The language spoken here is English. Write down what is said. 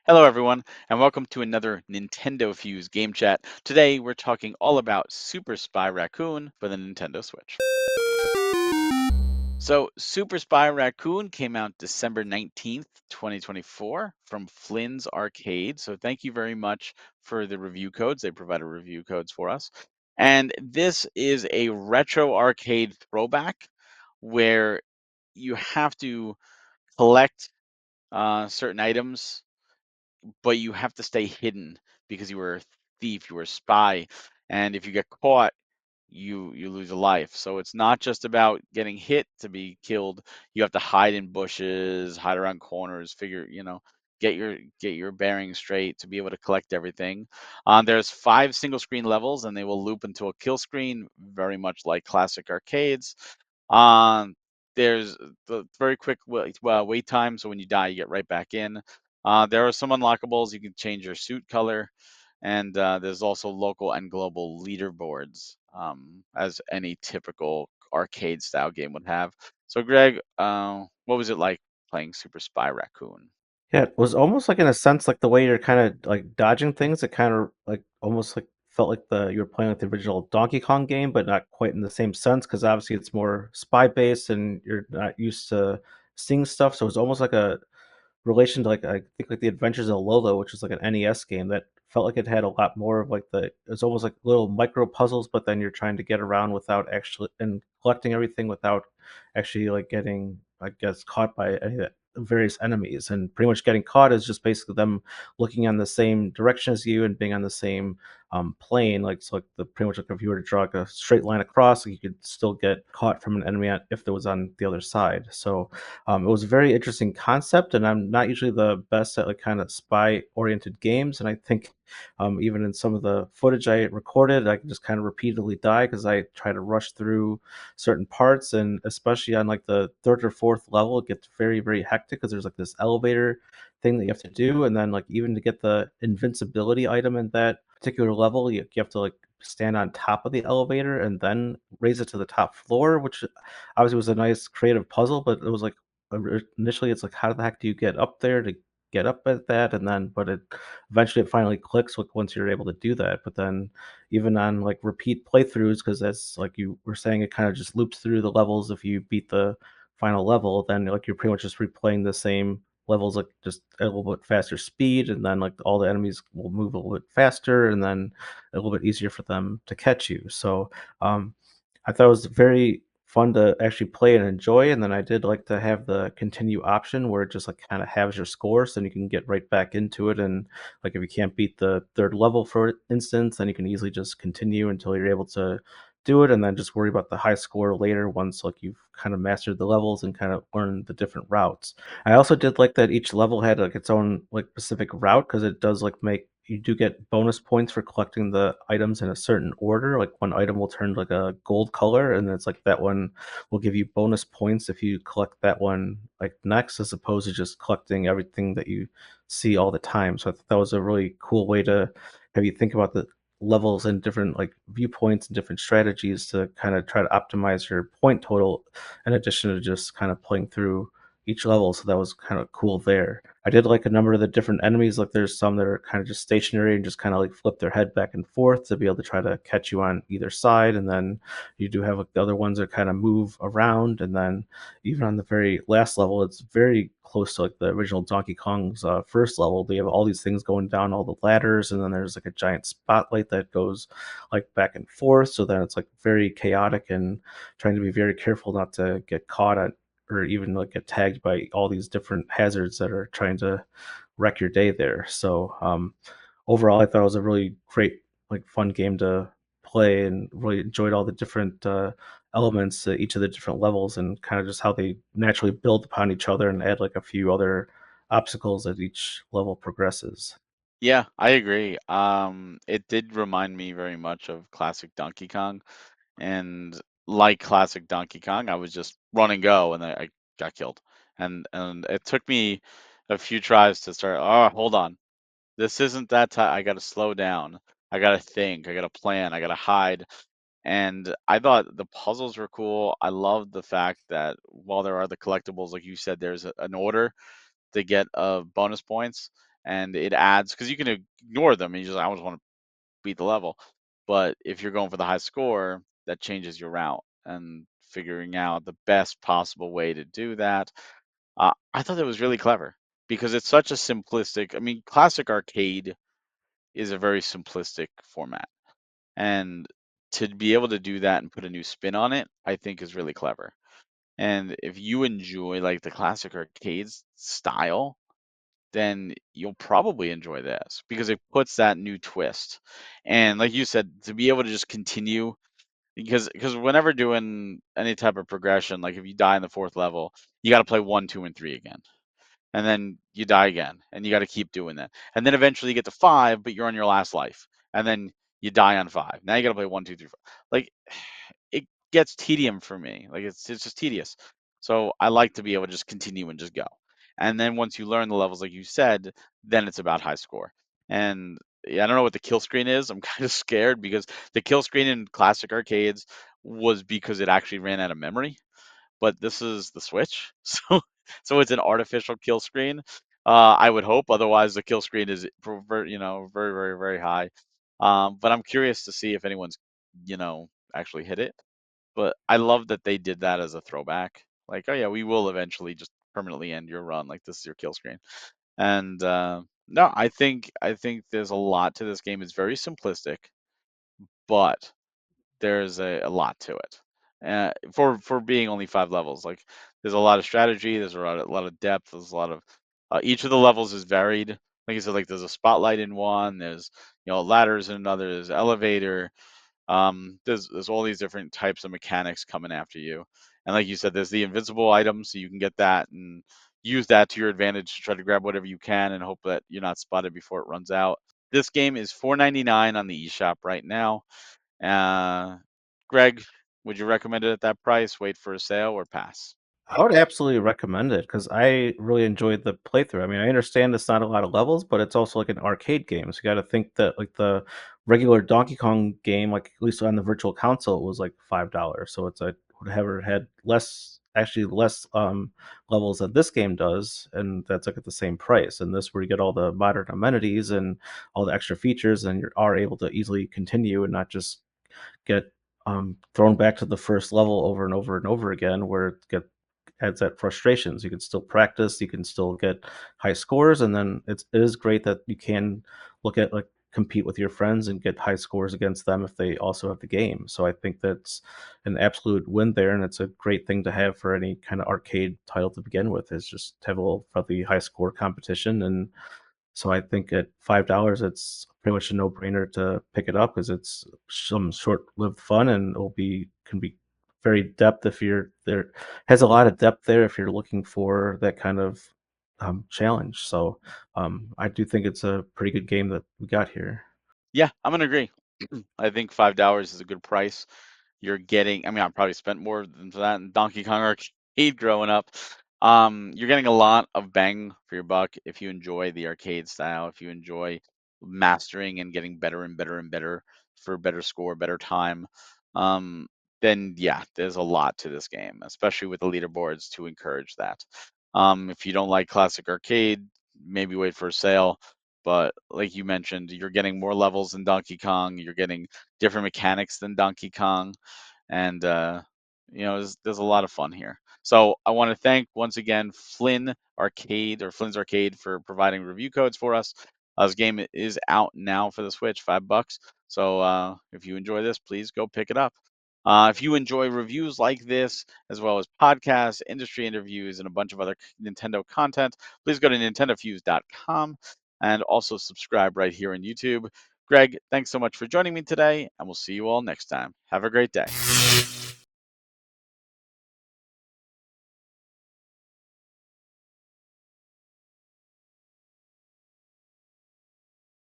Hello, everyone, and welcome to another NintendoFuse game chat. Today, we're talking all about Super Spy Raccoon for the Nintendo Switch. So, Super Spy Raccoon came out December 19th, 2024, from Flynn's Arcade. So, thank you very much for the review codes. They provided review codes for us. And this is a retro arcade throwback where you have to collect certain items, but you have to stay hidden because you were a thief, you were a spy, and if you get caught, you lose a life. So it's not just about getting hit to be killed. You have to hide in bushes, hide around corners, get your bearings straight to be able to collect everything. There's 5 single screen levels, and they will loop into a kill screen, very much like classic arcades. Um, there's the very quick wait time, so when you die, you get right back in. There are some unlockables. You can change your suit color, and there's also local and global leaderboards, as any typical arcade style game would have. So, Greg, what was it like playing Super Spy Raccoon? Yeah, it was almost like in a sense like the way you're kind of like dodging things. It kind of like almost like felt like the you were playing like the original Donkey Kong game, but not quite in the same sense because obviously it's more spy based and you're not used to seeing stuff. So it's almost like a relation to like I think like the Adventures of Lolo, which is like an NES game that felt like it had a lot more of like it's almost like little micro puzzles, but then you're trying to get around without actually and collecting everything without actually like getting I guess caught by any of the various enemies. And pretty much getting caught is just basically them looking on the same direction as you and being on the same plane. Like so, like the pretty much like if you were to draw like a straight line across, like you could still get caught from an enemy if there was on the other side. So it was a very interesting concept, and I'm not usually the best at like kind of spy-oriented games. And I think even in some of the footage I recorded, I can just kind of repeatedly die because I try to rush through certain parts, and especially on like the third or fourth level, it gets very very hectic because there's like this elevator thing that you have to do, and then like even to get the invincibility item in that particular level, you have to like stand on top of the elevator and then raise it to the top floor, which obviously was a nice creative puzzle, but it was like initially it's like how the heck do you get up there to get up at that, and then but it eventually it finally clicks like once you're able to do that. But then even on like repeat playthroughs, because that's like you were saying, it kind of just loops through the levels. If you beat the final level, then like you're pretty much just replaying the same levels, like just at a little bit faster speed, and then like all the enemies will move a little bit faster, and then a little bit easier for them to catch you. So um I thought it was very fun to actually play and enjoy. And then I did like to have the continue option where it just like kind of halves your score, so then you can get right back into it. And like if you can't beat the third level, for instance, then you can easily just continue until you're able to do it, and then just worry about the high score later once like you've kind of mastered the levels and kind of learned the different routes. I also did like that each level had like its own like specific route, because it does like make you do get bonus points for collecting the items in a certain order. Like one item will turn like a gold color, and it's like that one will give you bonus points if you collect that one like next, as opposed to just collecting everything that you see all the time. So I thought that was a really cool way to have you think about the levels and different like viewpoints and different strategies to kind of try to optimize your point total in addition to just kind of playing through each level. So that was kind of cool there. I did like a number of the different enemies. Like there's some that are kind of just stationary and just kind of like flip their head back and forth to be able to try to catch you on either side. And then you do have like the other ones that kind of move around. And then even on the very last level, it's very close to like the original Donkey Kong's first level. They have all these things going down all the ladders, and then there's like a giant spotlight that goes like back and forth. So then it's like very chaotic and trying to be very careful not to get caught on or even like get tagged by all these different hazards that are trying to wreck your day there. So overall, I thought it was a really great, like, fun game to play, and really enjoyed all the different elements to each of the different levels, and kind of just how they naturally build upon each other and add like a few other obstacles as each level progresses. Yeah, I agree. It did remind me very much of classic Donkey Kong, and like classic Donkey Kong, I was just run and go, and I got killed. And it took me a few tries to start. Oh, hold on, this isn't that time. I got to slow down. I got to think. I got to plan. I got to hide. And I thought the puzzles were cool. I loved the fact that while there are the collectibles, like you said, there's an order to get bonus points. and it adds because you can ignore them and you just I just want to beat the level. But if you're going for the high score, that changes your route and figuring out the best possible way to do that. I thought that was really clever because it's such a simplistic. I mean, classic arcade is a very simplistic format, and to be able to do that and put a new spin on it, I think is really clever. And if you enjoy like the classic arcades style, then you'll probably enjoy this because it puts that new twist. And like you said, to be able to just continue because whenever doing any type of progression, like if you die in the fourth level, you got to play one, two, and three again, and then you die again, and you got to keep doing that, and then eventually you get to five, but you're on your last life, and then you die on five. Now you got to play one, two, three, four. Like it gets tedium for me. Like it's just tedious. So I like to be able to just continue and just go. And then once you learn the levels, like you said, then it's about high score. And yeah, I don't know what the kill screen is. I'm kind of scared because the kill screen in classic arcades was because it actually ran out of memory, but this is the Switch, so it's an artificial kill screen. I would hope, otherwise the kill screen is very very very high. But I'm curious to see if anyone's actually hit it. But I love that they did that as a throwback. Like, oh yeah, we will eventually just permanently end your run. Like this is your kill screen. And no, I think there's a lot to this game. It's very simplistic, but there's a lot to it. For being only five levels, like there's a lot of strategy, there's a lot of depth, there's a lot of each of the levels is varied. Like I said, like there's a spotlight in one, there's ladders in another, there's elevator. There's all these different types of mechanics coming after you, and like you said, there's the invincible items, so you can get that and use that to your advantage to try to grab whatever you can and hope that you're not spotted before it runs out. This game is $4.99 on the eShop right now. Uh, Greg, would you recommend it at that price? Wait for a sale or pass? I would absolutely recommend it because I really enjoyed the playthrough. I mean, I understand it's not a lot of levels, but it's also like an arcade game. So you got to think that like the regular Donkey Kong game, like at least on the virtual console, was like $5. So it's a would have had less, actually less levels than this game does, and that's like at the same price. And this where you get all the modern amenities and all the extra features, and you are able to easily continue and not just get thrown back to the first level over and over and over again, where it adds that frustrations. You can still practice, you can still get high scores, and then it is great that you can look at like compete with your friends and get high scores against them if they also have the game. So I think that's an absolute win there, and it's a great thing to have for any kind of arcade title to begin with. Is just to have a little for the high score competition. And so I think at $5, it's pretty much a no-brainer to pick it up because it's some short-lived fun and it'll be can be very depth if you're there. Has a lot of depth there if you're looking for that kind of challenge. So I do think it's a pretty good game that we got here. Yeah, I'm gonna agree. I think $5 is a good price. You're getting, I mean, I probably spent more than that in Donkey Kong Arcade growing up. You're getting a lot of bang for your buck if you enjoy the arcade style, if you enjoy mastering and getting better and better and better for a better score, better time. Um, then yeah, there's a lot to this game, especially with the leaderboards to encourage that. If you don't like classic arcade, maybe wait for a sale. But like you mentioned, you're getting more levels than Donkey Kong. You're getting different mechanics than Donkey Kong, and there's a lot of fun here. So I want to thank once again Flynn's Arcade for providing review codes for us. This game is out now for the Switch, $5. So if you enjoy this, please go pick it up. If you enjoy reviews like this, as well as podcasts, industry interviews, and a bunch of other Nintendo content, please go to nintendofuse.com and also subscribe right here on YouTube. Greg, thanks so much for joining me today, and we'll see you all next time. Have a great day.